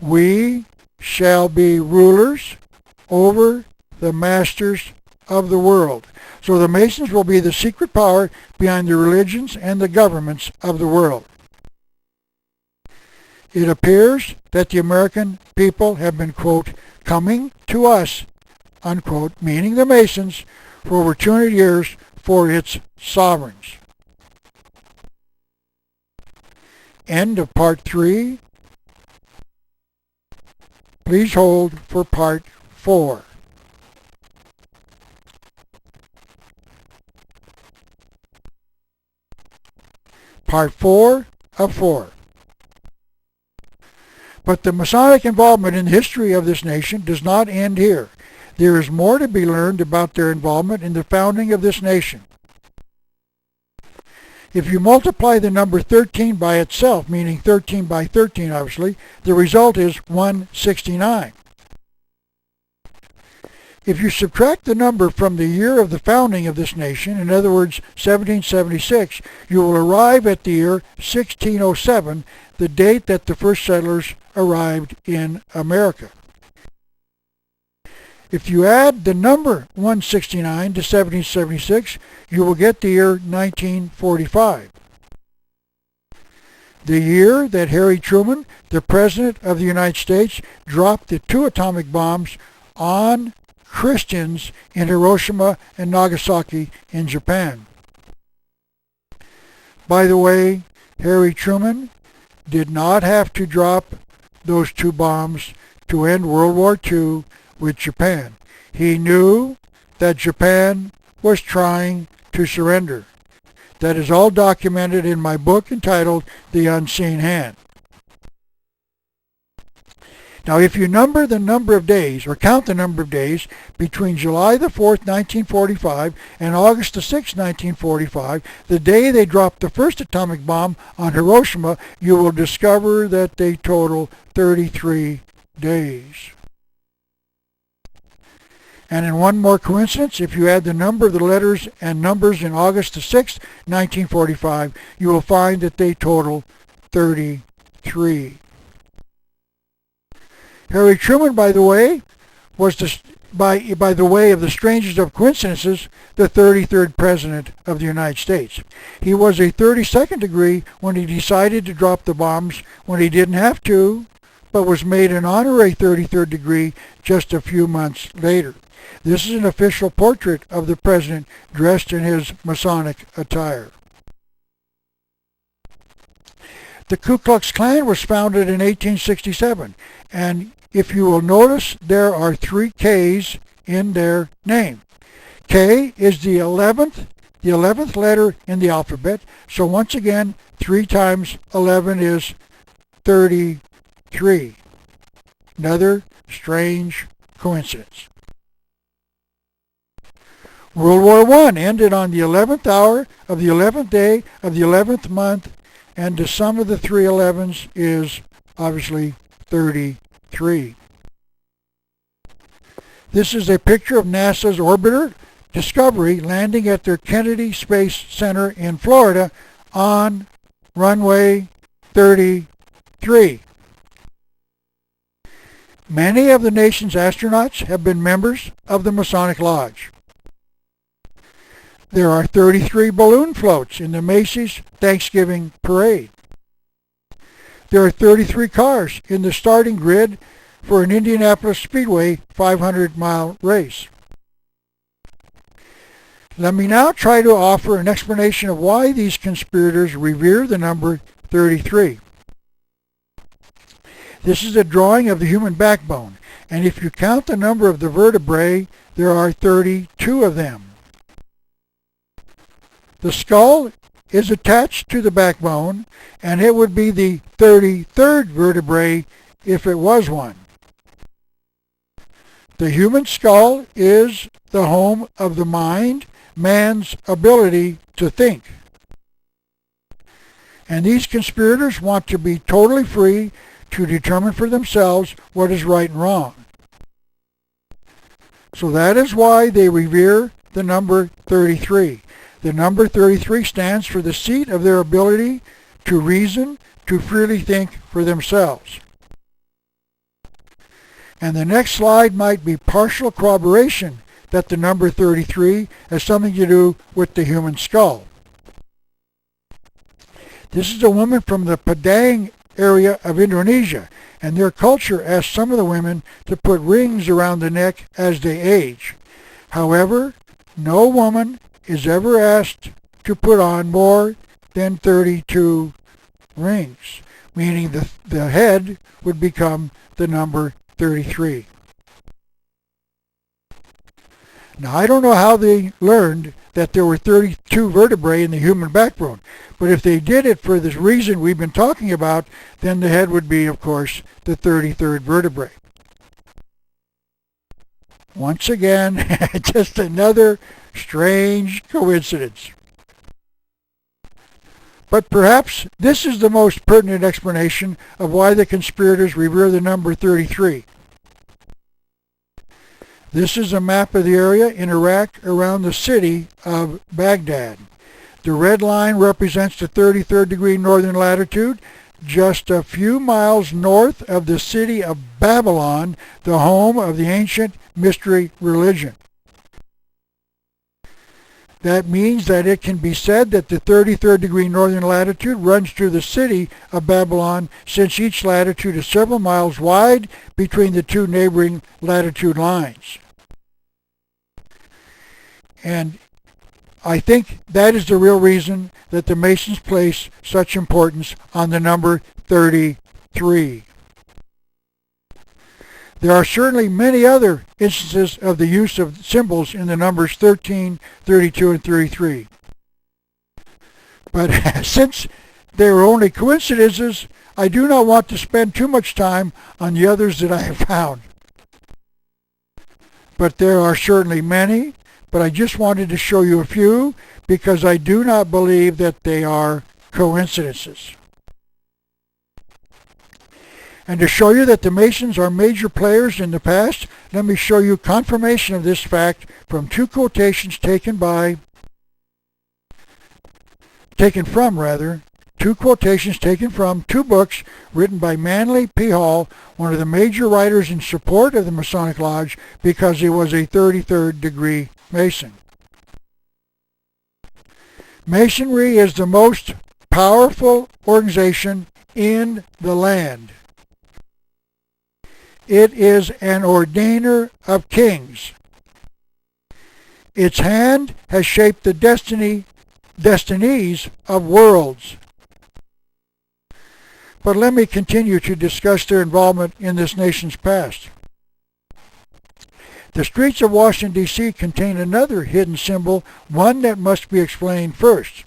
We shall be rulers over the masters of the world. So the Masons will be the secret power behind the religions and the governments of the world. It appears that the American people have been, quote, coming to us, unquote, meaning the Masons, for over 200 years for its sovereigns. End of part 3. Please hold for part 4. Part 4 of 4. But the Masonic involvement in the history of this nation does not end here. There is more to be learned about their involvement in the founding of this nation. If you multiply the number 13 by itself, meaning 13 by 13 obviously, the result is 169. If you subtract the number from the year of the founding of this nation, in other words 1776, you will arrive at the year 1607, the date that the first settlers arrived in America. If you add the number 169 to 1776, you will get the year 1945. The year that Harry Truman, the President of the United States, dropped the 2 atomic bombs on Christians in Hiroshima and Nagasaki in Japan. By the way, Harry Truman did not have to drop those 2 bombs to end World War II with Japan. He knew that Japan was trying to surrender. That is all documented in my book entitled The Unseen Hand. Now, if you number the number of days, or count the number of days, between July the 4th, 1945, and August the 6th, 1945, the day they dropped the first atomic bomb on Hiroshima, you will discover that they total 33 days. And in one more coincidence, if you add the number of the letters and numbers in August the 6th, 1945, you will find that they total 33. Harry Truman, by the way, was by the way of the strangest of coincidences, the 33rd President of the United States. He was a 32nd degree when he decided to drop the bombs when he didn't have to, but was made an honorary 33rd degree just a few months later. This is an official portrait of the President dressed in his Masonic attire. The Ku Klux Klan was founded in 1867, and if you will notice, there are 3 K's in their name. K is the 11th letter in the alphabet, so once again, 3 times 11 is 33. Another strange coincidence. World War I ended on the 11th hour of the 11th day of the 11th month, and the sum of the 3 11s is obviously 33. This is a picture of NASA's orbiter Discovery landing at their Kennedy Space Center in Florida on runway 33. Many of the nation's astronauts have been members of the Masonic Lodge. There are 33 balloon floats in the Macy's Thanksgiving Parade. There are 33 cars in the starting grid for an Indianapolis Speedway 500-mile race. Let me now try to offer an explanation of why these conspirators revere the number 33. This is a drawing of the human backbone, and if you count the number of the vertebrae, there are 32 of them. The skull is attached to the backbone, and it would be the 33rd vertebrae if it was one. The human skull is the home of the mind, man's ability to think. And these conspirators want to be totally free to determine for themselves what is right and wrong. So that is why they revere the number 33. The number 33 stands for the seat of their ability to reason, to freely think for themselves. And the next slide might be partial corroboration that the number 33 has something to do with the human skull. This is a woman from the Padang area of Indonesia, and their culture asks some of the women to put rings around the neck as they age. However, no woman is ever asked to put on more than 32 rings, meaning the head would become the number 33. Now, I don't know how they learned that there were 32 vertebrae in the human backbone, but if they did it for this reason we've been talking about, then the head would be, of course, the 33rd vertebrae. Once again, just another strange coincidence. But perhaps this is the most pertinent explanation of why the conspirators revere the number 33. This is a map of the area in Iraq around the city of Baghdad. The red line represents the 33rd degree northern latitude, just a few miles north of the city of Babylon, the home of the ancient mystery religion. That means that it can be said that the 33rd degree northern latitude runs through the city of Babylon, since each latitude is several miles wide between the two neighboring latitude lines. And I think that is the real reason that the Masons place such importance on the number 33. There are certainly many other instances of the use of symbols in the numbers 13, 32, and 33. But since they are only coincidences, I do not want to spend too much time on the others that I have found. But there are certainly many, but I just wanted to show you a few because I do not believe that they are coincidences. And to show you that the Masons are major players in the past, let me show you confirmation of this fact from two quotations taken from two books written by Manly P. Hall, one of the major writers in support of the Masonic Lodge because he was a 33rd degree Mason. Masonry is the most powerful organization in the land. It is an ordainer of kings. Its hand has shaped the destinies of worlds. But let me continue to discuss their involvement in this nation's past. The streets of Washington, D.C. contain another hidden symbol, one that must be explained first.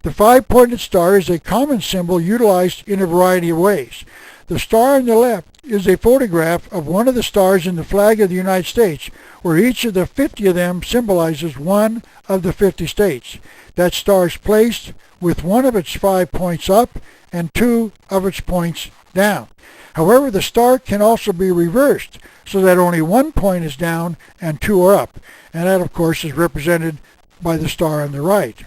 The five-pointed star is a common symbol utilized in a variety of ways. The star on the left is a photograph of one of the stars in the flag of the United States, where each of the 50 of them symbolizes one of the 50 states. That star is placed with one of its 5 points up and two of its points down. However, the star can also be reversed, so that only 1 point is down and two are up, and that, of course, is represented by the star on the right.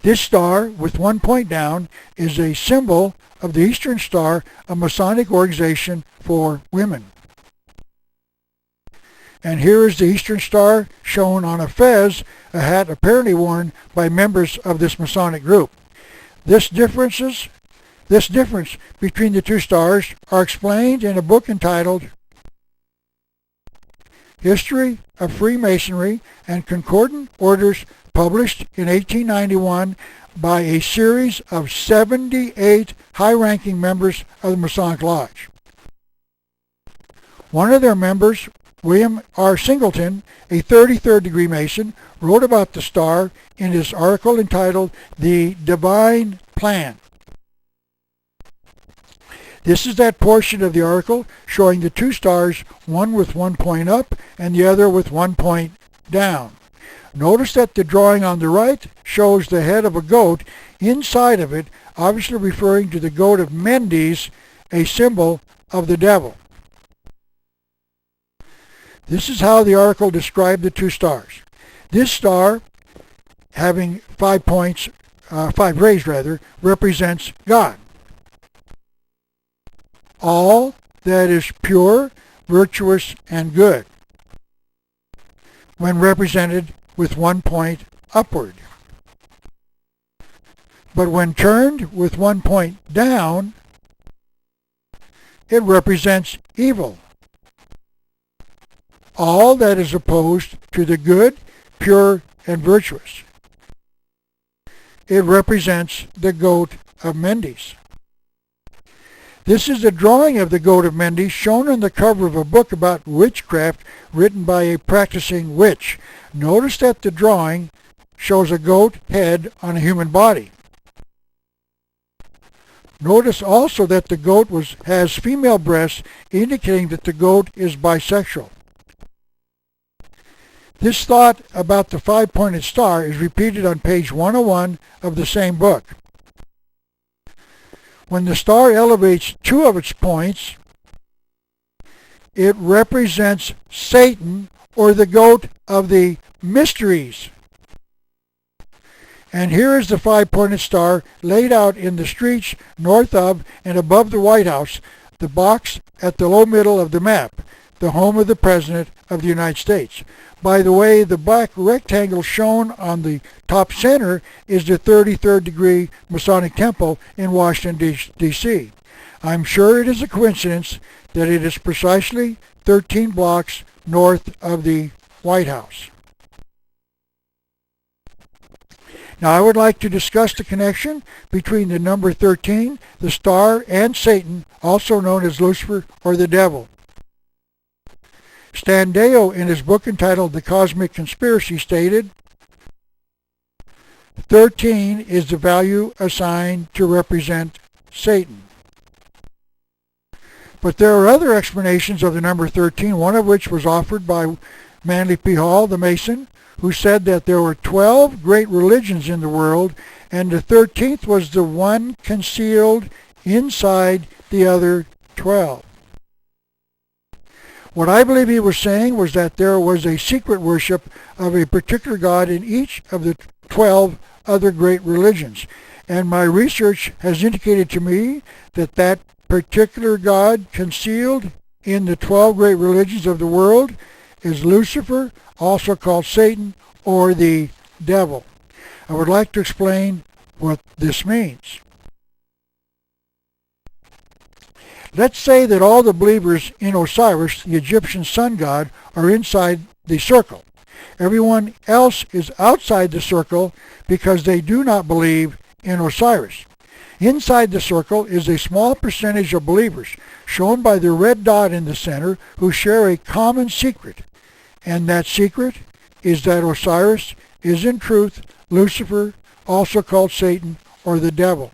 This star, with 1 point down, is a symbol of the Eastern Star, a Masonic organization for women. And here is the Eastern Star shown on a fez, a hat apparently worn by members of this Masonic group. This difference between the two stars are explained in a book entitled History of Freemasonry and Concordant Orders, published in 1891 by a series of 78 high-ranking members of the Masonic Lodge. One of their members, William R. Singleton, a 33rd degree Mason, wrote about the star in his article entitled The Divine Plan. This is that portion of the article showing the two stars, one with 1 point up and the other with 1 point down. Notice that the drawing on the right shows the head of a goat inside of it, obviously referring to the goat of Mendes, a symbol of the devil. This is how the article described the two stars. This star, having 5 points, 5 rays rather, represents God. all that is pure, virtuous, and good, when represented with one point upward. But when turned with one point down, it represents evil, all that is opposed to the good, pure, and virtuous. It represents the goat of Mendes. This is a drawing of the goat of Mendes shown on the cover of a book about witchcraft written by a practicing witch. Notice that the drawing shows a goat head on a human body. Notice also that the goat has female breasts, indicating that the goat is bisexual. This thought about the five-pointed star is repeated on page 101 of the same book. When the star elevates two of its points, it represents Satan, or the goat of the mysteries. And here is the five-pointed star laid out in the streets north of and above the White House, the box at the low middle of the map, the home of the President of the United States. By the way, the black rectangle shown on the top center is the 33rd degree Masonic Temple in Washington, D.C. I'm sure it is a coincidence that it is precisely 13 blocks north of the White House. Now, I would like to discuss the connection between the number 13, the star, and Satan, also known as Lucifer or the devil. Standeo, in his book entitled The Cosmic Conspiracy, stated, 13 is the value assigned to represent Satan. But there are other explanations of the number 13, one of which was offered by Manly P. Hall, the Mason, who said that there were 12 great religions in the world, and the 13th was the one concealed inside the other 12. What I believe he was saying was that there was a secret worship of a particular god in each of the 12 other great religions. And my research has indicated to me that that particular god concealed in the 12 great religions of the world is Lucifer, also called Satan, or the devil. I would like to explain what this means. Let's say that all the believers in Osiris, the Egyptian sun god, are inside the circle. Everyone else is outside the circle because they do not believe in Osiris. Inside the circle is a small percentage of believers, shown by the red dot in the center, who share a common secret. And that secret is that Osiris is in truth Lucifer, also called Satan, or the devil.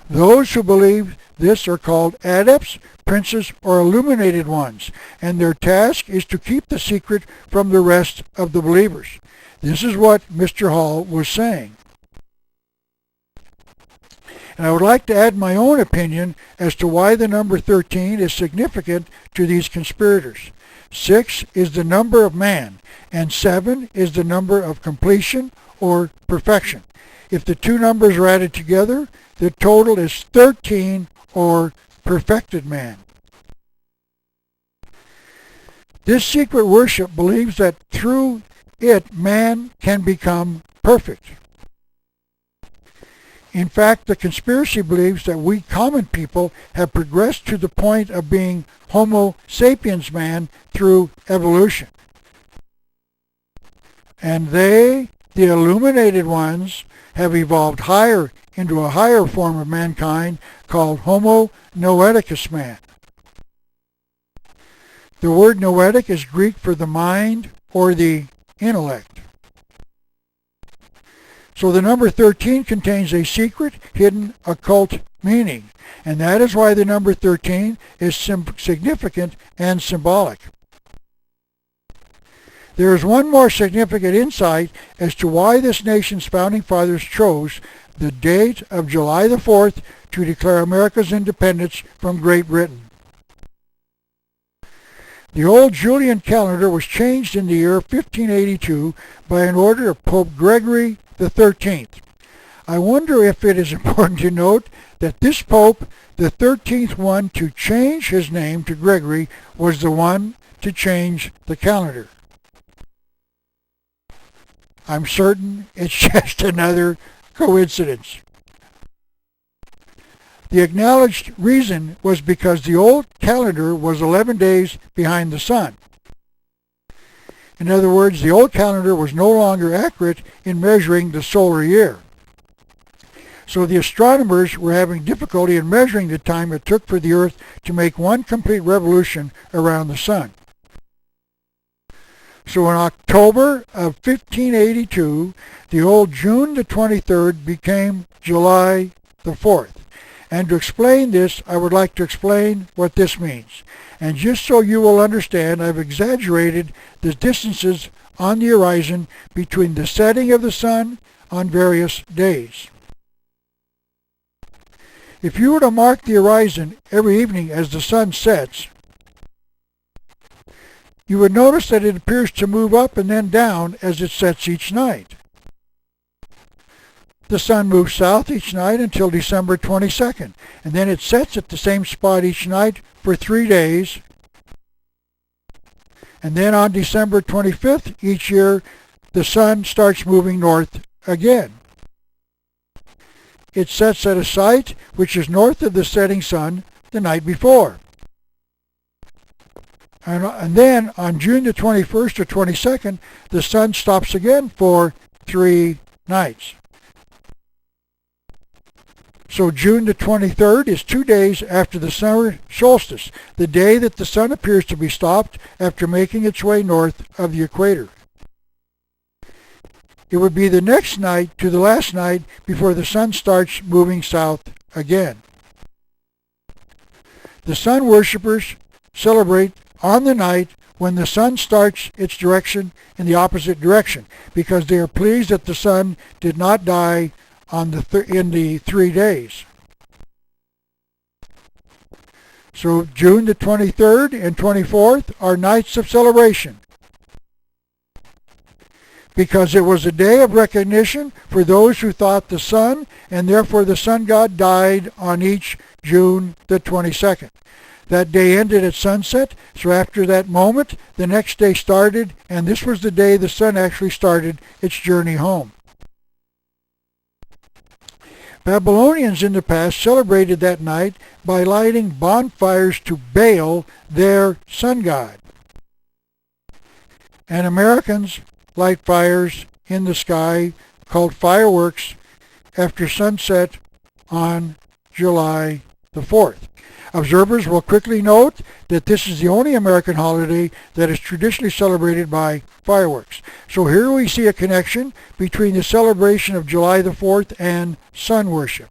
Those who believe this are called adepts, princes, or illuminated ones, and their task is to keep the secret from the rest of the believers. This is what Mr. Hall was saying. And I would like to add my own opinion as to why the number 13 is significant to these conspirators. 6 is the number of man, and 7 is the number of completion or perfection. If the two numbers are added together, the total is 13, or perfected man. This secret worship believes that through it man can become perfect. In fact, the conspiracy believes that we common people have progressed to the point of being Homo sapiens man through evolution. And they, the illuminated ones, have evolved higher into a higher form of mankind called Homo noeticus man. The word noetic is Greek for the mind or the intellect. So the number 13 contains a secret, hidden, occult meaning, and that is why the number 13 is significant and symbolic. There is one more significant insight as to why this nation's founding fathers chose the date of July the 4th to declare America's independence from Great Britain. The old Julian calendar was changed in the year 1582 by an order of Pope Gregory the 13th. I wonder if it is important to note that this pope, the 13th one to change his name to Gregory, was the one to change the calendar. I'm certain it's just another coincidence. The acknowledged reason was because the old calendar was 11 days behind the sun. In other words, the old calendar was no longer accurate in measuring the solar year. So the astronomers were having difficulty in measuring the time it took for the Earth to make one complete revolution around the sun. So in October of 1582, the old June the 23rd became July the 4th. And to explain this, I would like to explain what this means. And just so you will understand, I've exaggerated the distances on the horizon between the setting of the sun on various days. If you were to mark the horizon every evening as the sun sets, you would notice that it appears to move up and then down as it sets each night. The sun moves south each night until December 22nd, and then it sets at the same spot each night for 3 days. And then on December 25th each year, the sun starts moving north again. It sets at a site which is north of the setting sun the night before. And then on June the 21st or 22nd, the sun stops again for 3 nights. So June the 23rd is 2 days after the summer solstice, the day that the sun appears to be stopped after making its way north of the equator. It would be the next night to the last night before the sun starts moving south again. The sun worshippers celebrate on the night when the sun starts its direction in the opposite direction, because they are pleased that the sun did not die in the 3 days. So June the 23rd and 24th are nights of celebration, because it was a day of recognition for those who thought the sun, and therefore the sun god, died on each June the 22nd. That day ended at sunset, so after that moment, the next day started, and this was the day the sun actually started its journey home. Babylonians in the past celebrated that night by lighting bonfires to Baal, their sun god. And Americans light fires in the sky called fireworks after sunset on July the 4th. Observers will quickly note that this is the only American holiday that is traditionally celebrated by fireworks. So here we see a connection between the celebration of July the 4th and sun worship.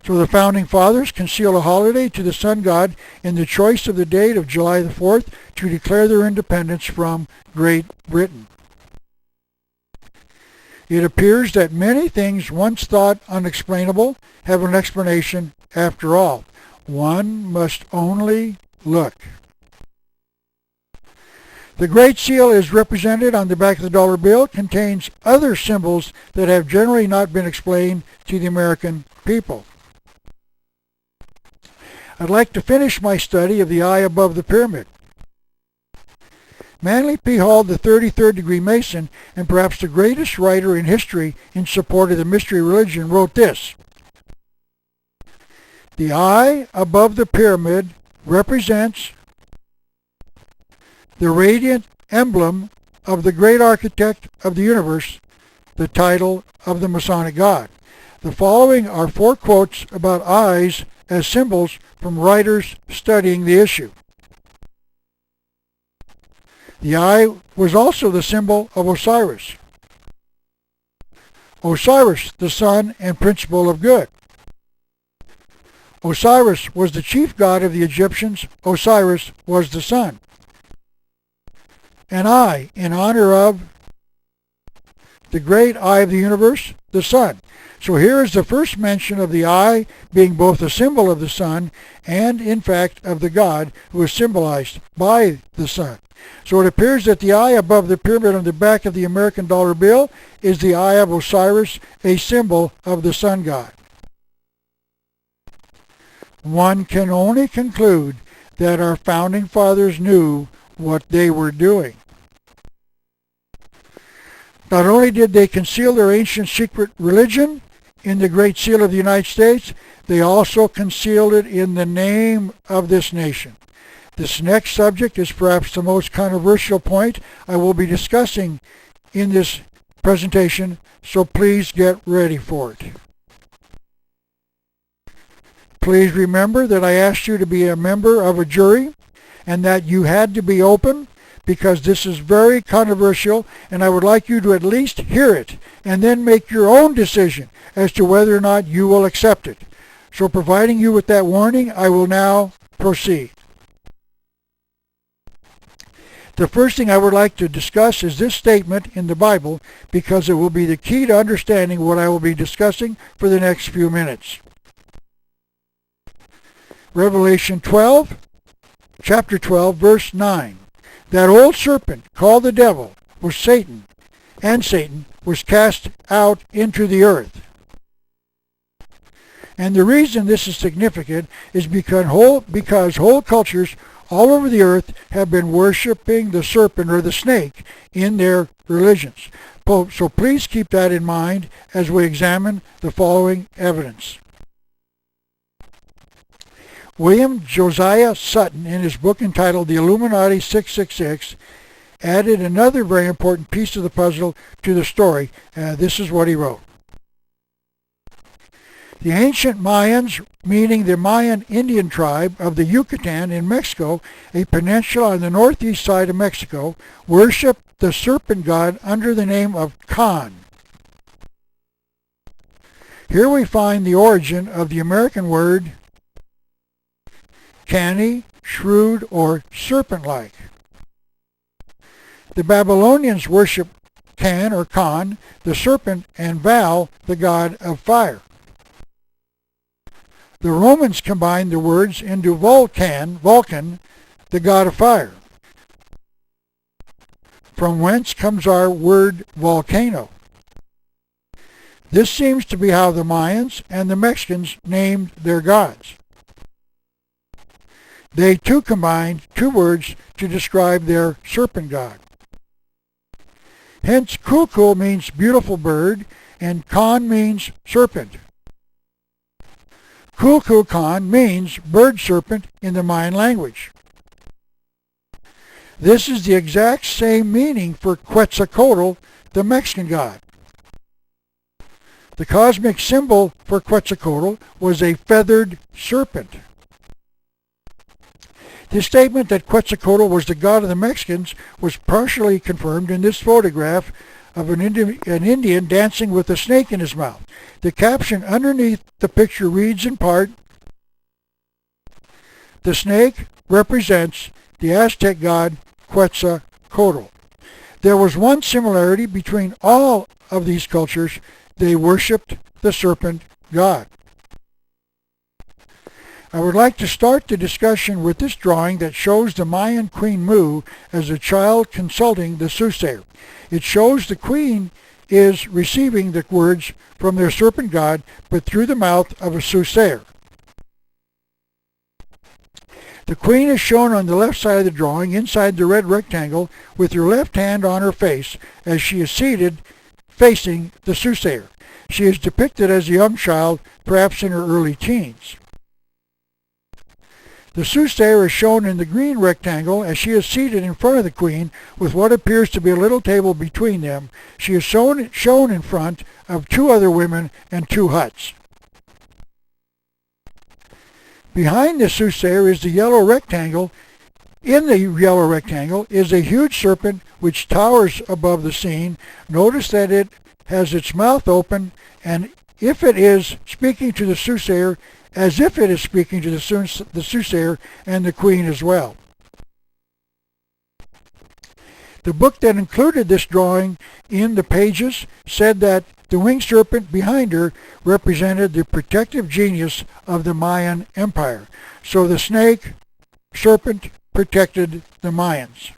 So the Founding Fathers concealed a holiday to the sun god in the choice of the date of July the 4th to declare their independence from Great Britain. It appears that many things once thought unexplainable have an explanation after all. One must only look. The Great Seal is represented on the back of the dollar bill, contains other symbols that have generally not been explained to the American people. I'd like to finish my study of the eye above the pyramid. Manly P. Hall, the 33rd degree Mason, and perhaps the greatest writer in history in support of the mystery religion, wrote this: "The eye above the pyramid represents the radiant emblem of the great architect of the universe, the title of the Masonic God." The following are 4 quotes about eyes as symbols from writers studying the issue. The eye was also the symbol of Osiris. Osiris, the sun and principle of good. Osiris was the chief god of the Egyptians. Osiris was the sun. An eye in honor of the great eye of the universe, the sun. So here is the first mention of the eye being both a symbol of the sun and, in fact, of the God who is symbolized by the sun. So it appears that the eye above the pyramid on the back of the American dollar bill is the eye of Osiris, a symbol of the sun god. One can only conclude that our founding fathers knew what they were doing. Not only did they conceal their ancient secret religion in the Great Seal of the United States, they also concealed it in the name of this nation. This next subject is perhaps the most controversial point I will be discussing in this presentation, so please get ready for it. Please remember that I asked you to be a member of a jury and that you had to be open, because this is very controversial, and I would like you to at least hear it and then make your own decision as to whether or not you will accept it. So providing you with that warning, I will now proceed. The first thing I would like to discuss is this statement in the Bible, because it will be the key to understanding what I will be discussing for the next few minutes. Revelation 12, chapter 12, verse 9. That old serpent called the devil was Satan, and Satan was cast out into the earth. And the reason this is significant is because whole cultures all over the earth have been worshiping the serpent or the snake in their religions. So please keep that in mind as we examine the following evidence. William Josiah Sutton, in his book entitled The Illuminati 666, added another very important piece of the puzzle to the story. This is what he wrote. The ancient Mayans, meaning the Mayan Indian tribe of the Yucatan in Mexico, a peninsula on the northeast side of Mexico, worshipped the serpent god under the name of Kan. Here we find the origin of the American word canny, shrewd, or serpent-like. The Babylonians worshipped Kan or Kan, the serpent, and Val, the god of fire. The Romans combined the words into Vulcan, the god of fire, from whence comes our word volcano. This seems to be how the Mayans and the Mexicans named their gods. They too combined two words to describe their serpent god. Hence, Kuku means beautiful bird, and Kan means serpent. Kukulkan means bird serpent in the Mayan language. This is the exact same meaning for Quetzalcoatl, the Mexican god. The cosmic symbol for Quetzalcoatl was a feathered serpent. The statement that Quetzalcoatl was the god of the Mexicans was partially confirmed in this photograph of an Indian dancing with a snake in his mouth. The caption underneath the picture reads in part, "The snake represents the Aztec god Quetzalcoatl." There was one similarity between all of these cultures. They worshipped the serpent god. I would like to start the discussion with this drawing that shows the Mayan Queen Mu as a child consulting the soothsayer. It shows the queen is receiving the words from their serpent god, but through the mouth of a soothsayer. The queen is shown on the left side of the drawing inside the red rectangle with her left hand on her face as she is seated facing the soothsayer. She is depicted as a young child, perhaps in her early teens. The soothsayer is shown in the green rectangle as she is seated in front of the queen with what appears to be a little table between them. She is shown in front of two other women and two huts. Behind the soothsayer is the yellow rectangle. In the yellow rectangle is a huge serpent which towers above the scene. Notice that it has its mouth open, and if it is speaking to the soothsayer, as if it is speaking to the soothsayer and the queen as well. The book that included this drawing in the pages said that the winged serpent behind her represented the protective genius of the Mayan Empire. So the snake serpent protected the Mayans.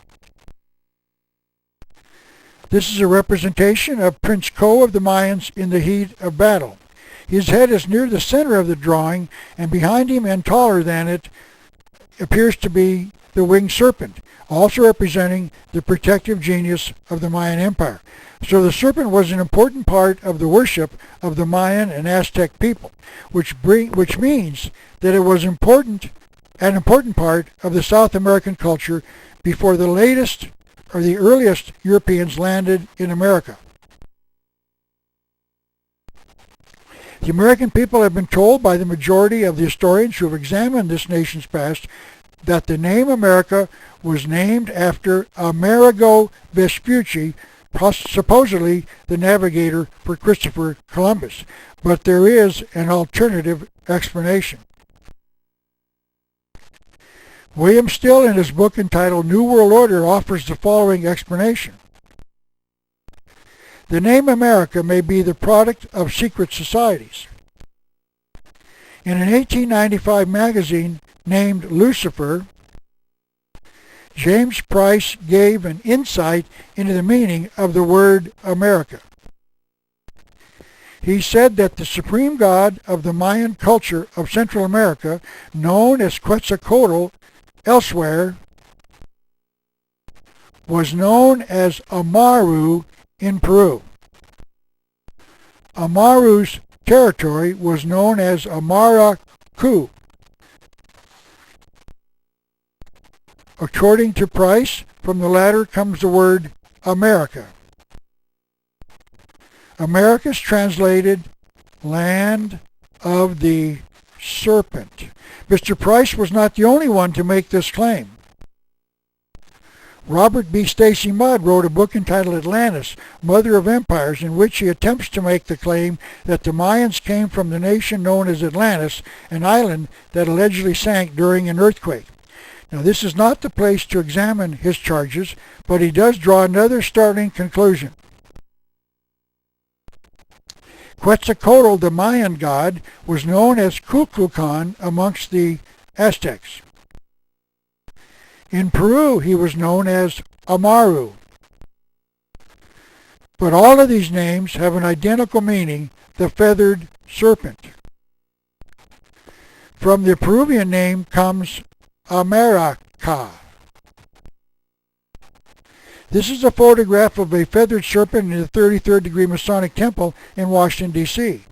This is a representation of Prince Ko of the Mayans in the heat of battle. His head is near the center of the drawing, and behind him and taller than it appears to be the winged serpent, also representing the protective genius of the Mayan Empire. So the serpent was an important part of the worship of the Mayan and Aztec people, which means that it was an important part of the South American culture before the latest or the earliest Europeans landed in America. The American people have been told by the majority of the historians who have examined this nation's past that the name America was named after Amerigo Vespucci, supposedly the navigator for Christopher Columbus. But there is an alternative explanation. William Still, in his book entitled New World Order, offers the following explanation. The name America may be the product of secret societies. In an 1895 magazine named Lucifer, James Price gave an insight into the meaning of the word America. He said that the supreme god of the Mayan culture of Central America, known as Quetzalcoatl elsewhere, was known as Amaru in Peru. Amaru's territory was known as Amaracu. According to Price, from the latter comes the word America. America is translated land of the serpent. Mr. Price was not the only one to make this claim. Robert B. Stacy Mudd wrote a book entitled Atlantis, Mother of Empires, in which he attempts to make the claim that the Mayans came from the nation known as Atlantis, an island that allegedly sank during an earthquake. Now, this is not the place to examine his charges, but he does draw another startling conclusion. Quetzalcoatl, the Mayan god, was known as Kukulkan amongst the Aztecs. In Peru, he was known as Amaru. But all of these names have an identical meaning, the feathered serpent. From the Peruvian name comes America. This is a photograph of a feathered serpent in the 33rd degree Masonic Temple in Washington, D.C.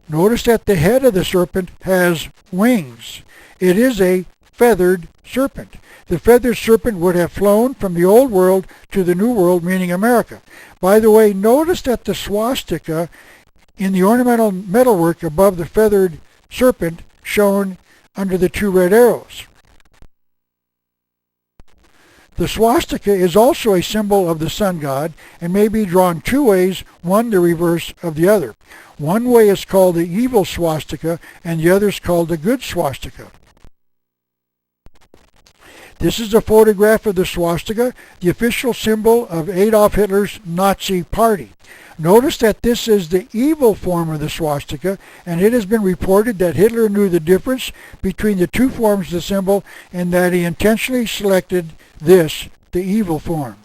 Notice that the head of the serpent has wings. It is a feathered serpent. The feathered serpent would have flown from the old world to the new world, meaning America. By the way, notice that the swastika in the ornamental metalwork above the feathered serpent shown under the two red arrows. The swastika is also a symbol of the sun god and may be drawn two ways, one the reverse of the other. One way is called the evil swastika and the other is called the good swastika. This is a photograph of the swastika, the official symbol of Adolf Hitler's Nazi party. Notice that this is the evil form of the swastika, and it has been reported that Hitler knew the difference between the two forms of the symbol and that he intentionally selected this, the evil form.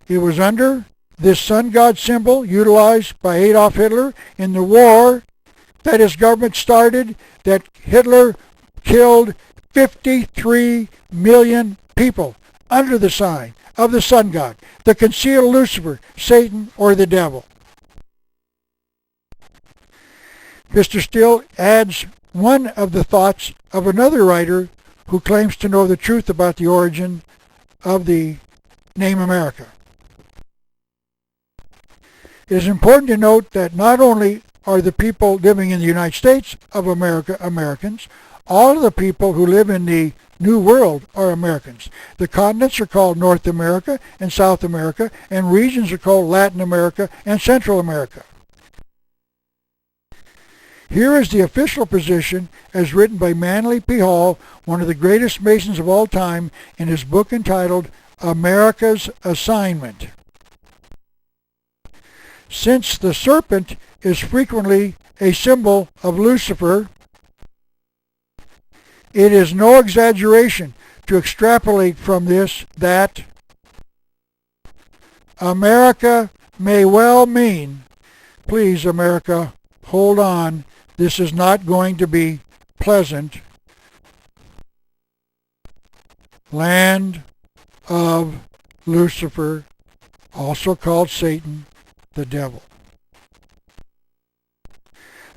It was under this sun god symbol utilized by Adolf Hitler in the war that his government started that Hitler killed 53 million people under the sign of the sun god, the concealed Lucifer, Satan, or the devil. Mr. Still adds one of the thoughts of another writer who claims to know the truth about the origin of the name America. It is important to note that not only are the people living in the United States of America Americans, all of the people who live in the New World are Americans. The continents are called North America and South America, and regions are called Latin America and Central America. Here is the official position as written by Manly P. Hall, one of the greatest Masons of all time, in his book entitled America's Assignment. Since the serpent is frequently a symbol of Lucifer, it is no exaggeration to extrapolate from this that America may well mean, please America, hold on, this is not going to be pleasant, land of Lucifer, also called Satan, the devil.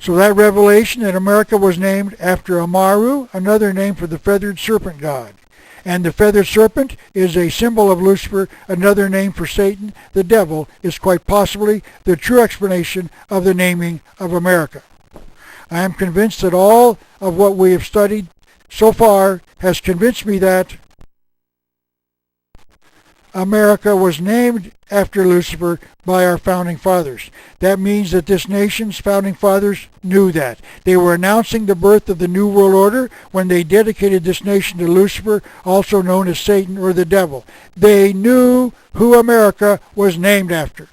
So that revelation that America was named after Amaru, another name for the feathered serpent god. And the feathered serpent is a symbol of Lucifer, another name for Satan, the devil, is quite possibly the true explanation of the naming of America. I am convinced that all of what we have studied so far has convinced me that America was named after Lucifer by our founding fathers. That means that this nation's founding fathers knew that. They were announcing the birth of the New World Order when they dedicated this nation to Lucifer, also known as Satan or the devil. They knew who America was named after.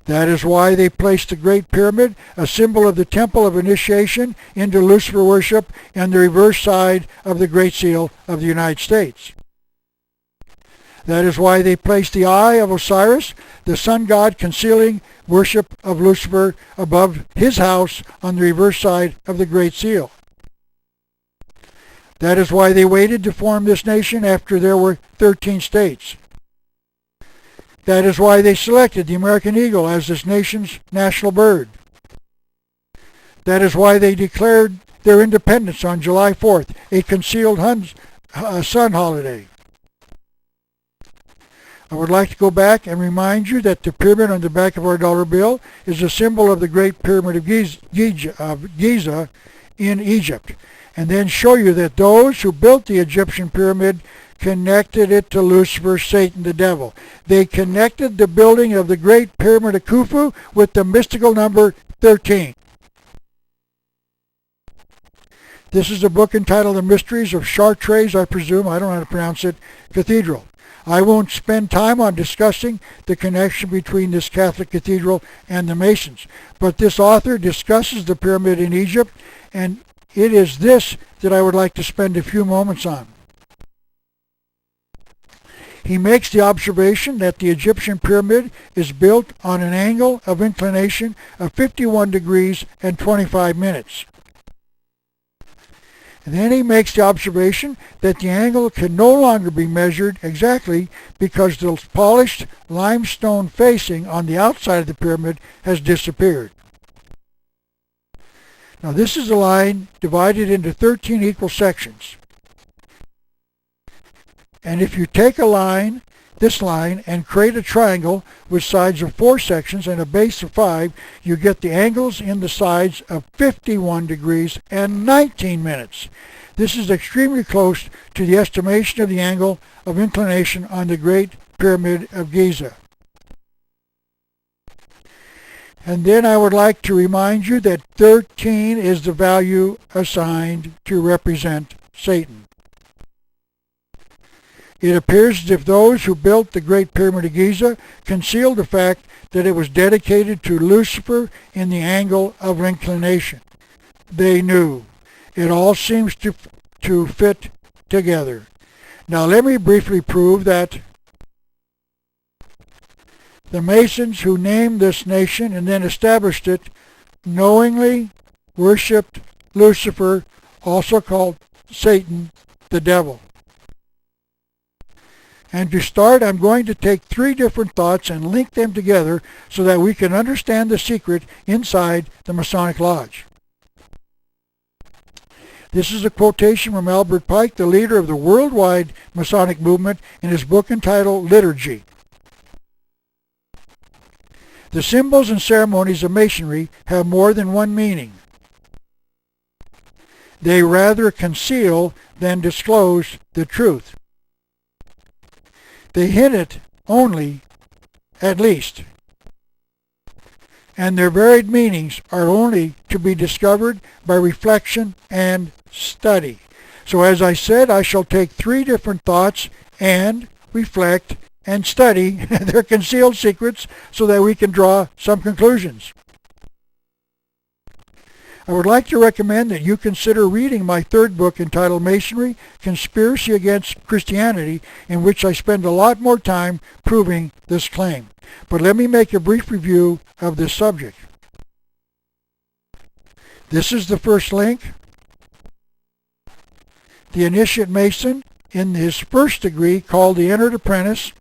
That is why they placed the Great Pyramid, a symbol of the temple of initiation, into Lucifer worship on the reverse side of the Great Seal of the United States. That is why they placed the Eye of Osiris, the sun god, concealing worship of Lucifer above his house on the reverse side of the Great Seal. That is why they waited to form this nation after there were 13 states. That is why they selected the American eagle as this nation's national bird. That is why they declared their independence on July 4th, a concealed sun holiday. I would like to go back and remind you that the pyramid on the back of our dollar bill is a symbol of the Great Pyramid of Giza in Egypt, and then show you that those who built the Egyptian pyramid connected it to Lucifer, Satan, the devil. They connected the building of the Great Pyramid of Khufu with the mystical number 13. This is a book entitled The Mysteries of Chartres, I presume, I don't know how to pronounce it, Cathedral. I won't spend time on discussing the connection between this Catholic cathedral and the Masons, but this author discusses the pyramid in Egypt, and it is this that I would like to spend a few moments on. He makes the observation that the Egyptian pyramid is built on an angle of inclination of 51 degrees and 25 minutes. And then he makes the observation that the angle can no longer be measured exactly because the polished limestone facing on the outside of the pyramid has disappeared. Now this is a line divided into 13 equal sections. And if you take a line, this line, and create a triangle with sides of 4 sections and a base of 5, you get the angles in the sides of 51 degrees and 19 minutes. This is extremely close to the estimation of the angle of inclination on the Great Pyramid of Giza. And then I would like to remind you that 13 is the value assigned to represent Satan. It appears as if those who built the Great Pyramid of Giza concealed the fact that it was dedicated to Lucifer in the angle of inclination. They knew. It all seems to fit together. Now let me briefly prove that the Masons who named this nation and then established it knowingly worshipped Lucifer, also called Satan, the devil. And to start, I'm going to take 3 different thoughts and link them together so that we can understand the secret inside the Masonic Lodge. This is a quotation from Albert Pike, the leader of the worldwide Masonic movement, in his book entitled Liturgy. The symbols and ceremonies of Masonry have more than one meaning. They rather conceal than disclose the truth. They hint it only, at least. and their varied meanings are only to be discovered by reflection and study. So as I said, I shall take 3 different thoughts and reflect and study their concealed secrets so that we can draw some conclusions. I would like to recommend that you consider reading my 3rd book entitled Masonry, Conspiracy Against Christianity, in which I spend a lot more time proving this claim. But let me make a brief review of this subject. This is the first link. The initiate Mason in his first degree, called the apprentice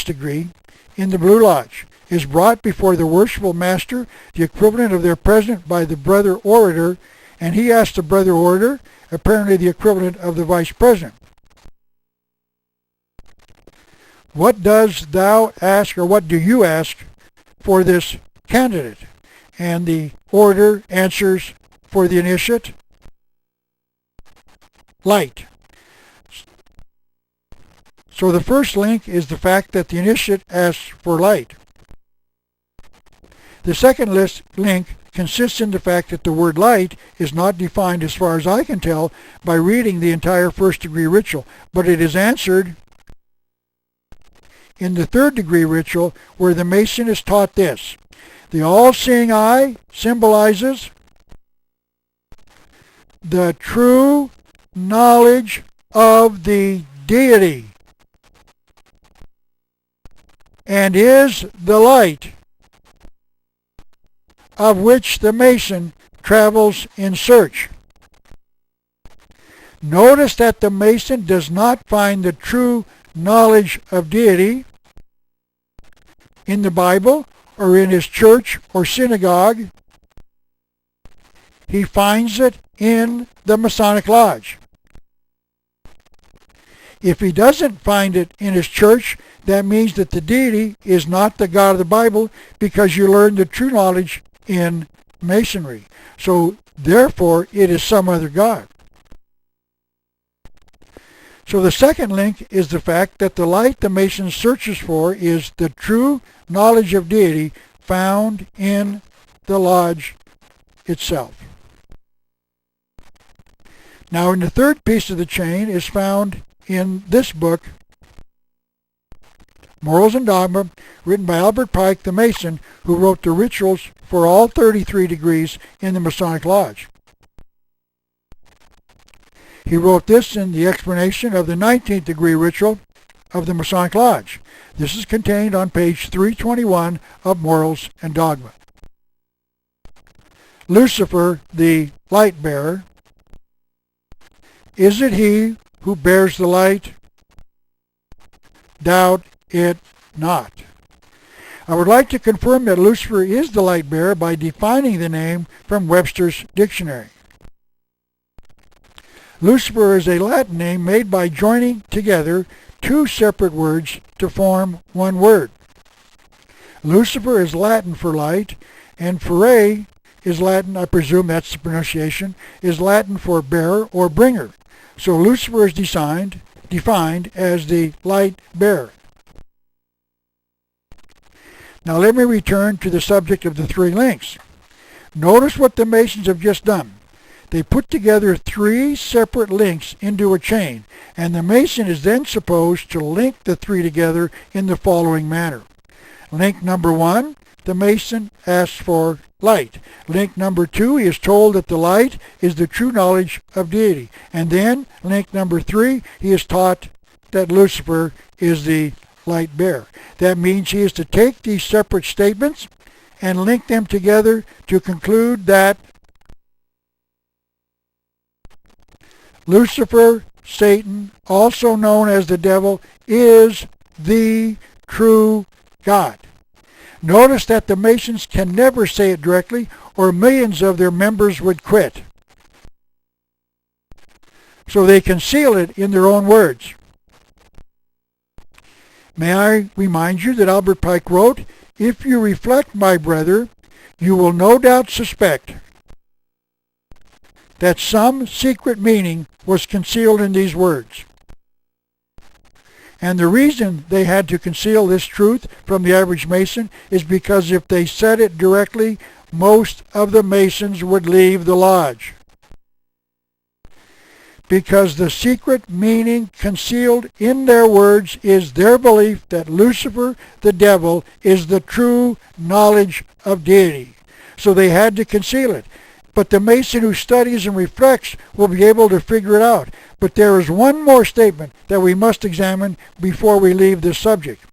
degree, in the Blue Lodge, is brought before the worshipful master, the equivalent of their president, by the brother orator, and he asks the brother orator, apparently the equivalent of the vice president, what does thou ask, or what do you ask for this candidate? And the orator answers for the initiate, light. So the first link is the fact that the initiate asks for light. The second link consists in the fact that the word light is not defined, as far as I can tell, by reading the entire first degree ritual, but it is answered in the 3rd degree ritual, where the Mason is taught this. The all-seeing eye symbolizes the true knowledge of the deity and is the light of which the Mason travels in search. Notice that the Mason does not find the true knowledge of deity in the Bible or in his church or synagogue. He finds it in the Masonic Lodge. If he doesn't find it in his church, that means that the deity is not the God of the Bible, because you learn the true knowledge in Masonry. So therefore it is some other God. So the second link is the fact that the light the Mason searches for is the true knowledge of deity found in the lodge itself. Now, in the 3rd piece of the chain is found in this book, Morals and Dogma, written by Albert Pike the Mason, who wrote the rituals for all 33 degrees in the Masonic Lodge. He wrote this in the explanation of the 19th degree ritual of the Masonic Lodge. This is contained on page 321 of Morals and Dogma. Lucifer, the light bearer, is it he who bears the light? Doubt it not. I would like to confirm that Lucifer is the light bearer by defining the name from Webster's dictionary. Lucifer is a Latin name made by joining together 2 separate words to form one word. Lucifer is Latin for light, and Fere is Latin, I presume that's the pronunciation, is Latin for bearer or bringer. So Lucifer is defined as the light bearer. Now let me return to the subject of the 3 links. Notice what the Masons have just done. They put together 3 separate links into a chain, and the Mason is then supposed to link the 3 together in the following manner. Link number 1, the Mason asks for light. Link number 2, he is told that the light is the true knowledge of deity. And then, link number 3, he is taught that Lucifer is the light bearer. That means he is to take these separate statements and link them together to conclude that Lucifer, Satan, also known as the devil, is the true God. Notice that the Masons can never say it directly, or millions of their members would quit. So they conceal it in their own words. May I remind you that Albert Pike wrote, "If you reflect, my brother, you will no doubt suspect that some secret meaning was concealed in these words." And the reason they had to conceal this truth from the average Mason is because if they said it directly, most of the Masons would leave the lodge. Because the secret meaning concealed in their words is their belief that Lucifer, the devil, is the true knowledge of deity. So they had to conceal it. But the Mason who studies and reflects will be able to figure it out. But there is one more statement that we must examine before we leave this subject.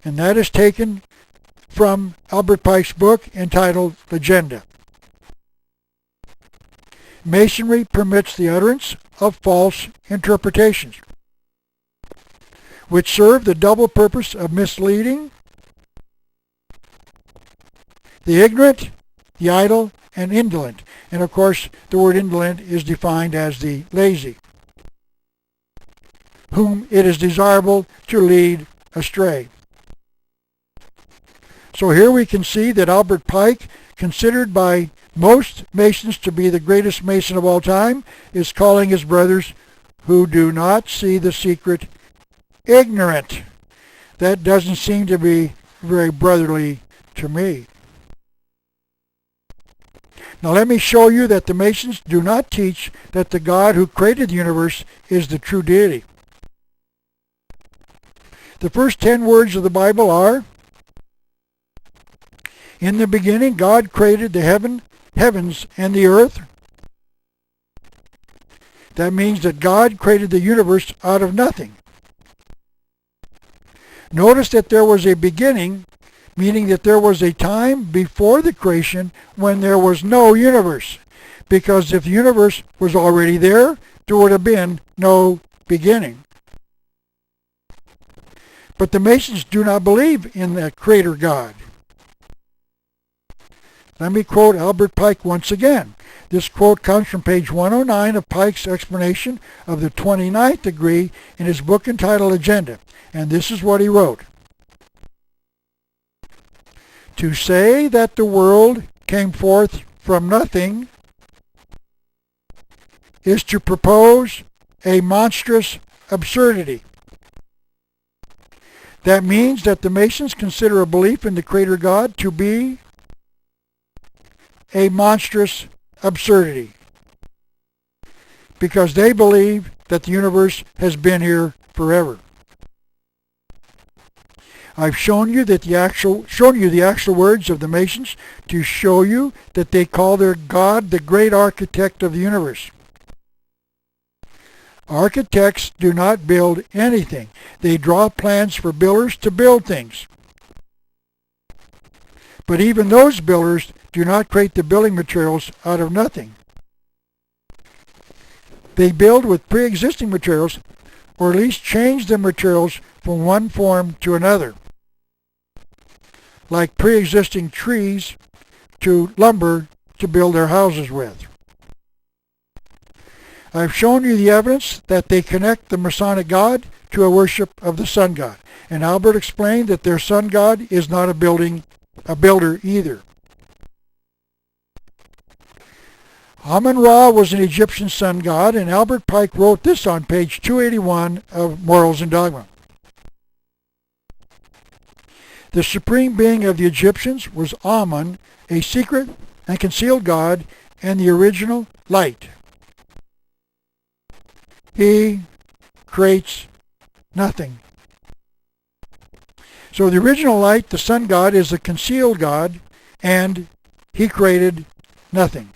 And that is taken from Albert Pike's book entitled Legenda. Masonry permits the utterance of false interpretations, which serve the double purpose of misleading the ignorant, the idle, and indolent. And of course, the word indolent is defined as the lazy, whom it is desirable to lead astray. So here we can see that Albert Pike, considered by most Masons to be the greatest Mason of all time, is calling his brothers who do not see the secret ignorant. That doesn't seem to be very brotherly to me. Now let me show you that the Masons do not teach that the God who created the universe is the true deity. The first 10 words of the Bible are, "In the beginning God created the heavens and the earth." That means that God created the universe out of nothing. Notice that there was a beginning, meaning that there was a time before the creation when there was no universe. Because if the universe was already there, there would have been no beginning. But the Masons do not believe in that creator God. Let me quote Albert Pike once again. This quote comes from page 109 of Pike's explanation of the 29th degree in his book entitled Agenda. And this is what he wrote. "To say that the world came forth from nothing is to propose a monstrous absurdity. That means that the Masons consider a belief in the Creator God to be a monstrous absurdity, because they believe that the universe has been here forever. I've shown you the actual words of the Masons to show you that they call their God the great architect of the universe. Architects do not build anything. They draw plans for builders to build things. But even those builders do not create the building materials out of nothing. They build with pre-existing materials, or at least change the materials from one form to another, like pre-existing trees to lumber to build their houses with. I've shown you the evidence that they connect the Masonic God to a worship of the sun god, and Albert explained that their sun god is not a builder either. Amun-Ra was an Egyptian sun god, and Albert Pike wrote this on page 281 of Morals and Dogma. The supreme being of the Egyptians was Amun, a secret and concealed god, and the original light. He creates nothing. So the original light, the sun god, is the concealed god, and he created nothing.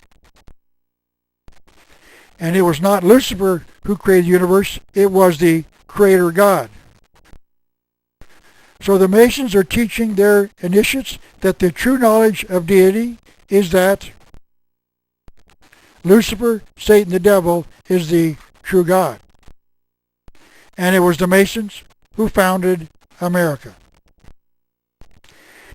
And it was not Lucifer who created the universe, it was the creator God. So the Masons are teaching their initiates that the true knowledge of deity is that Lucifer, Satan the devil, is the true God. And it was the Masons who founded America.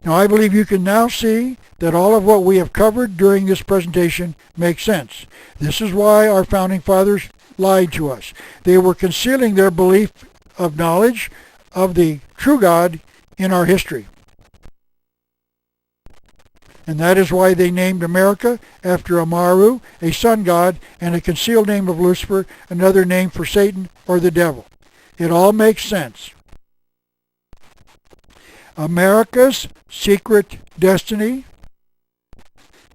Now I believe you can now see that all of what we have covered during this presentation makes sense. This is why our founding fathers lied to us. They were concealing their belief of knowledge of the true God in our history. And that is why they named America after Amaru, a sun god, and a concealed name of Lucifer, another name for Satan or the devil. It all makes sense. America's secret destiny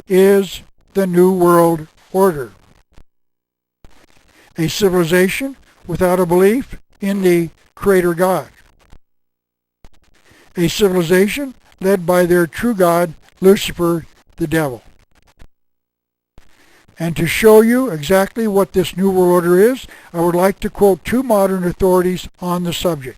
is the New World Order, a civilization without a belief in the Creator God, a civilization led by their true God, Lucifer, the devil. And to show you exactly what this New World Order is, I would like to quote two modern authorities on the subject.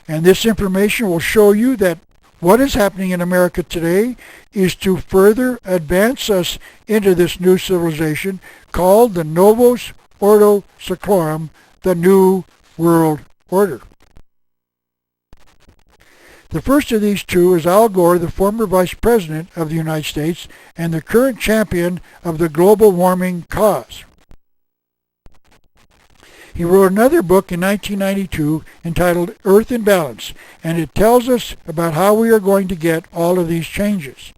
And this information will show you that what is happening in America today is to further advance us into this new civilization called the Novus Ordo Seclorum, the New World Order. The first of these two is Al Gore, the former Vice President of the United States and the current champion of the global warming cause. He wrote another book in 1992 entitled Earth in Balance, and it tells us about how we are going to get all of these changes.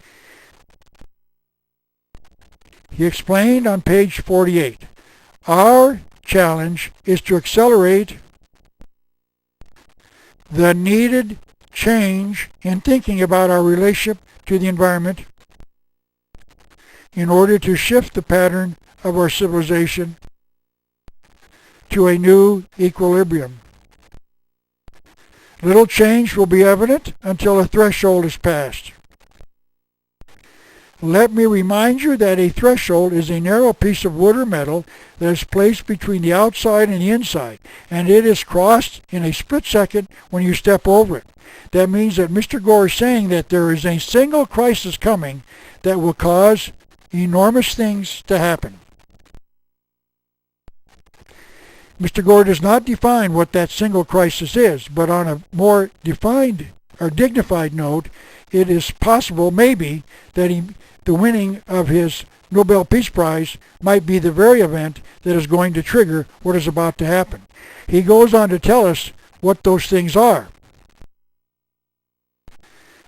He explained on page 48, our challenge is to accelerate the needed change in thinking about our relationship to the environment in order to shift the pattern of our civilization to a new equilibrium. Little change will be evident until a threshold is passed. Let me remind you that a threshold is a narrow piece of wood or metal that is placed between the outside and the inside, and it is crossed in a split second when you step over it. That means that Mr. Gore is saying that there is a single crisis coming that will cause enormous things to happen. Mr. Gore does not define what that single crisis is, but on a more defined or dignified note, it is possible, maybe, that the winning of his Nobel Peace Prize might be the very event that is going to trigger what is about to happen. He goes on to tell us what those things are.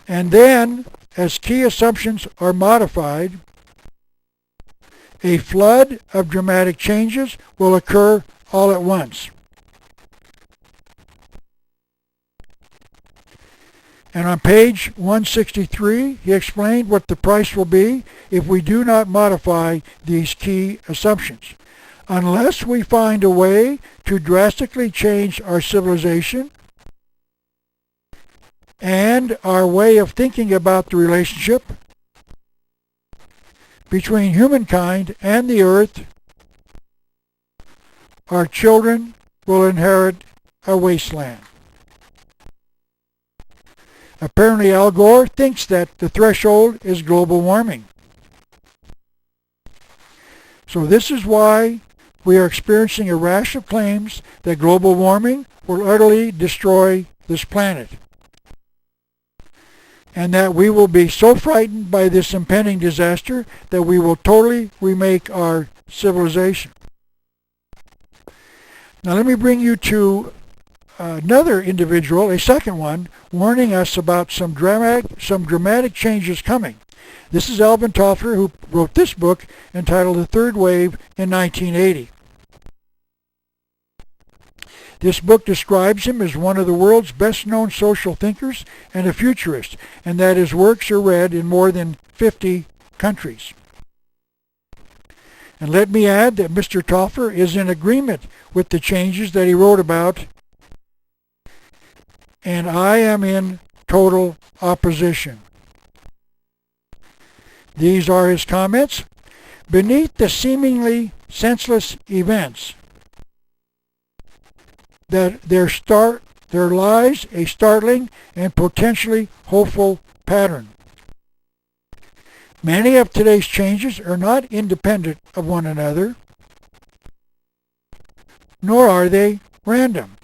And then, as key assumptions are modified, a flood of dramatic changes will occur all at once. And on page 163, he explained what the price will be if we do not modify these key assumptions. Unless we find a way to drastically change our civilization and our way of thinking about the relationship between humankind and the earth, our children will inherit a wasteland. Apparently Al Gore thinks that the threshold is global warming. So this is why we are experiencing a rash of claims that global warming will utterly destroy this planet, and that we will be so frightened by this impending disaster that we will totally remake our civilization. Now let me bring you to another individual, a second one, warning us about some dramatic changes coming. This is Alvin Toffler, who wrote this book entitled The Third Wave in 1980. This book describes him as one of the world's best-known social thinkers and a futurist, and that his works are read in more than 50 countries. And let me add that Mr. Toffler is in agreement with the changes that he wrote about, and I am in total opposition. These are his comments. Beneath the seemingly senseless events, that there lies a startling and potentially hopeful pattern. Many of today's changes are not independent of one another, nor are they random.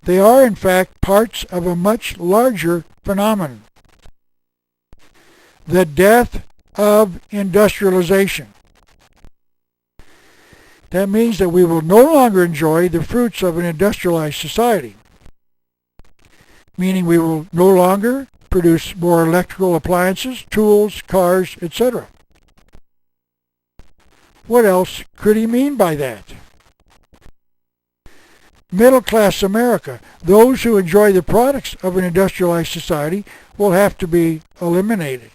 They are, in fact, parts of a much larger phenomenon: the death of industrialization. That means that we will no longer enjoy the fruits of an industrialized society, meaning we will no longer produce more electrical appliances, tools, cars, etc. What else could he mean by that? Middle-class America, those who enjoy the products of an industrialized society, will have to be eliminated.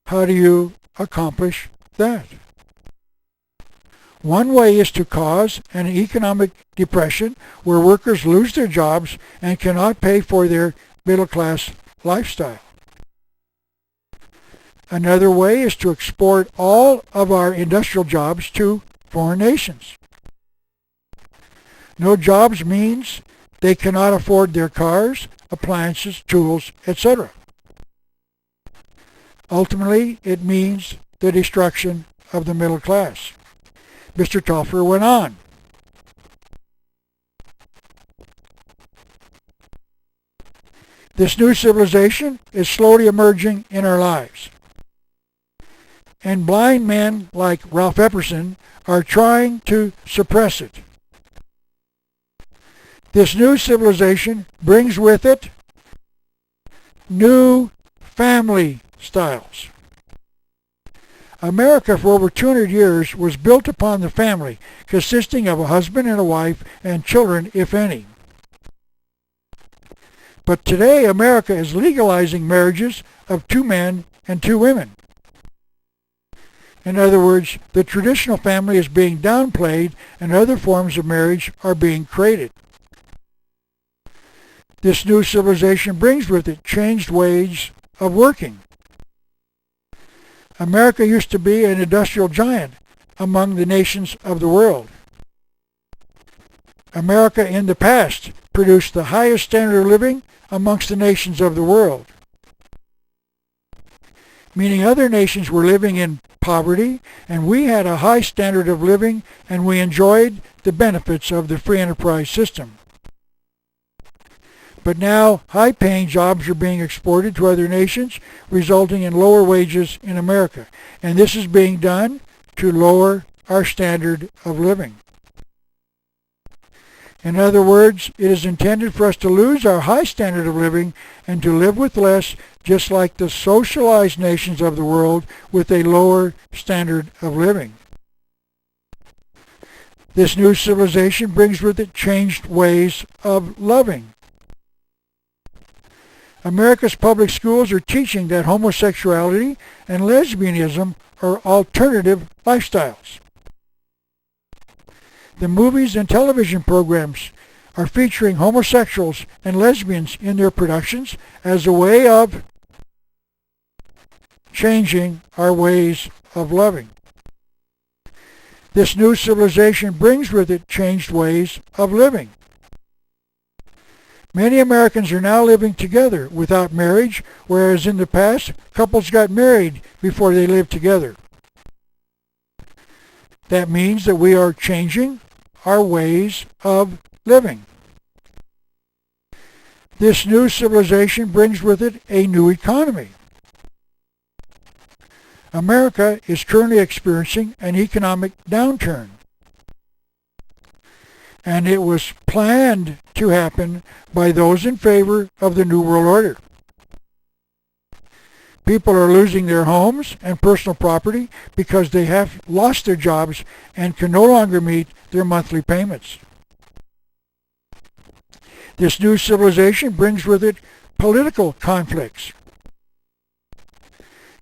How do you accomplish that? One way is to cause an economic depression where workers lose their jobs and cannot pay for their middle-class lifestyle. Another way is to export all of our industrial jobs to foreign nations. No jobs means they cannot afford their cars, appliances, tools, etc. Ultimately, it means the destruction of the middle class. Mr. Toffler went on. This new civilization is slowly emerging in our lives. And blind men like Ralph Epperson are trying to suppress it. This new civilization brings with it new family styles. America for over 200 years was built upon the family, consisting of a husband and a wife and children, if any. But today America is legalizing marriages of 2 men and 2 women. In other words, the traditional family is being downplayed and other forms of marriage are being created. This new civilization brings with it changed ways of working. America used to be an industrial giant among the nations of the world. America in the past produced the highest standard of living amongst the nations of the world, meaning other nations were living in poverty, and we had a high standard of living, and we enjoyed the benefits of the free enterprise system. But now high-paying jobs are being exported to other nations, resulting in lower wages in America. And this is being done to lower our standard of living. In other words, it is intended for us to lose our high standard of living and to live with less, just like the socialized nations of the world with a lower standard of living. This new civilization brings with it changed ways of loving. America's public schools are teaching that homosexuality and lesbianism are alternative lifestyles. The movies and television programs are featuring homosexuals and lesbians in their productions as a way of changing our ways of loving. This new civilization brings with it changed ways of living. Many Americans are now living together without marriage, whereas in the past, couples got married before they lived together. That means that we are changing our ways of living. This new civilization brings with it a new economy. America is currently experiencing an economic downturn, and it was planned to happen by those in favor of the New World Order. People are losing their homes and personal property because they have lost their jobs and can no longer meet their monthly payments. This new civilization brings with it political conflicts.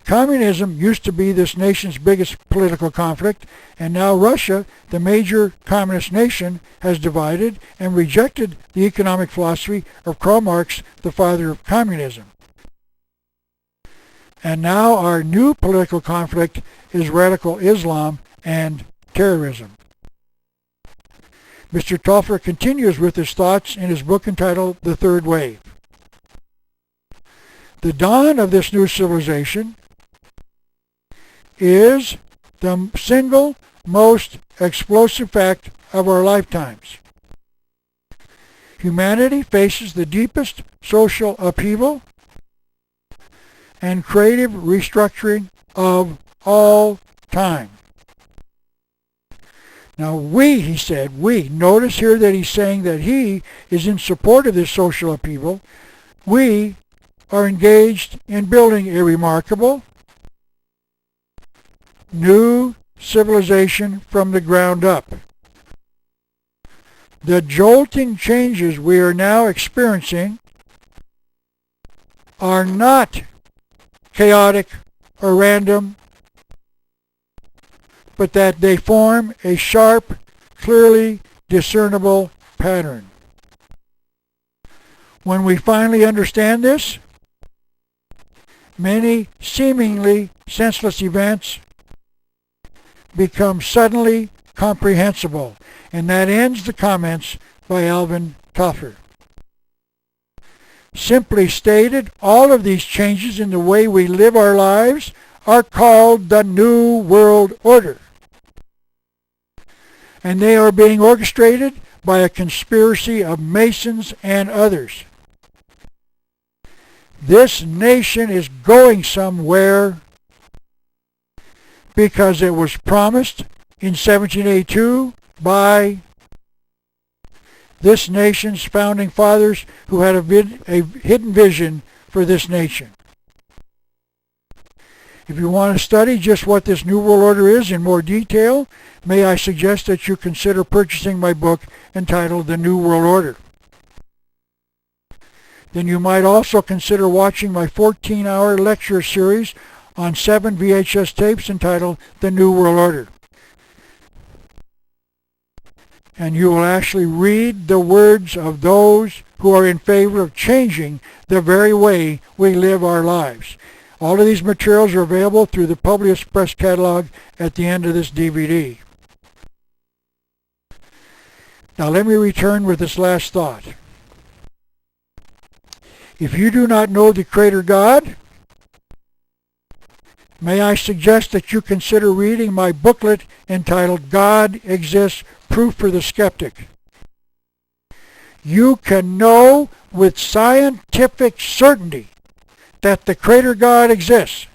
Communism used to be this nation's biggest political conflict, and now Russia, the major communist nation, has divided and rejected the economic philosophy of Karl Marx, the father of communism. And now our new political conflict is radical Islam and terrorism. Mr. Toffler continues with his thoughts in his book entitled The Third Wave. The dawn of this new civilization is the single most explosive fact of our lifetimes. Humanity faces the deepest social upheaval and creative restructuring of all time. Now he said, notice here that he's saying that he is in support of this social upheaval. We are engaged in building a remarkable new civilization from the ground up. The jolting changes we are now experiencing are not chaotic or random, but that they form a sharp, clearly discernible pattern. When we finally understand this, many seemingly senseless events become suddenly comprehensible. And that ends the comments by Alvin Toffler. Simply stated, all of these changes in the way we live our lives are called the New World Order. And they are being orchestrated by a conspiracy of Masons and others. This nation is going somewhere because it was promised in 1782 by this nation's founding fathers who had a hidden vision for this nation. If you want to study just what this New World Order is in more detail, may I suggest that you consider purchasing my book entitled The New World Order. Then you might also consider watching my 14-hour lecture series on 7 VHS tapes entitled The New World Order. And you will actually read the words of those who are in favor of changing the very way we live our lives. All of these materials are available through the Publius Press catalog at the end of this DVD. Now let me return with this last thought. If you do not know the Creator God, may I suggest that you consider reading my booklet entitled God Exists, Proof for the Skeptic. You can know with scientific certainty that the Creator God exists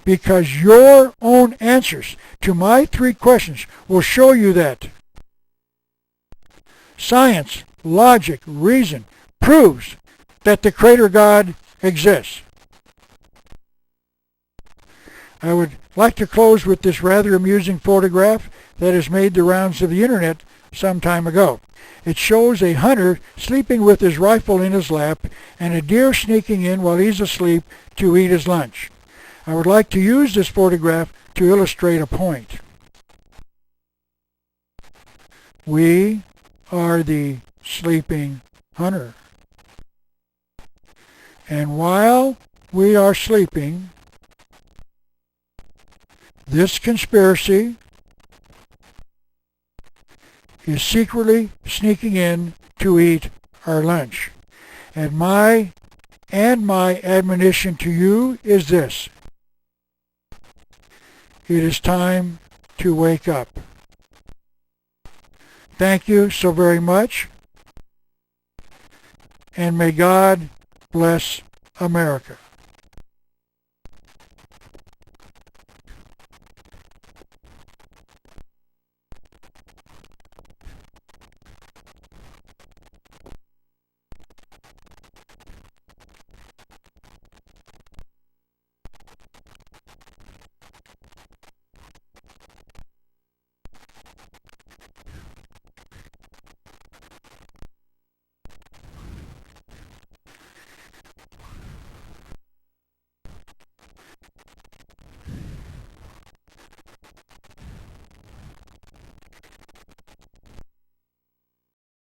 because your own answers to my 3 questions will show you that science, logic, reason proves that the Creator God exists. I would like to close with this rather amusing photograph that has made the rounds of the internet some time ago. It shows a hunter sleeping with his rifle in his lap and a deer sneaking in while he's asleep to eat his lunch. I would like to use this photograph to illustrate a point. We are the sleeping hunter. And while we are sleeping, this conspiracy is secretly sneaking in to eat our lunch. And my admonition to you is this: it is time to wake up. Thank you so very much, and may God bless America.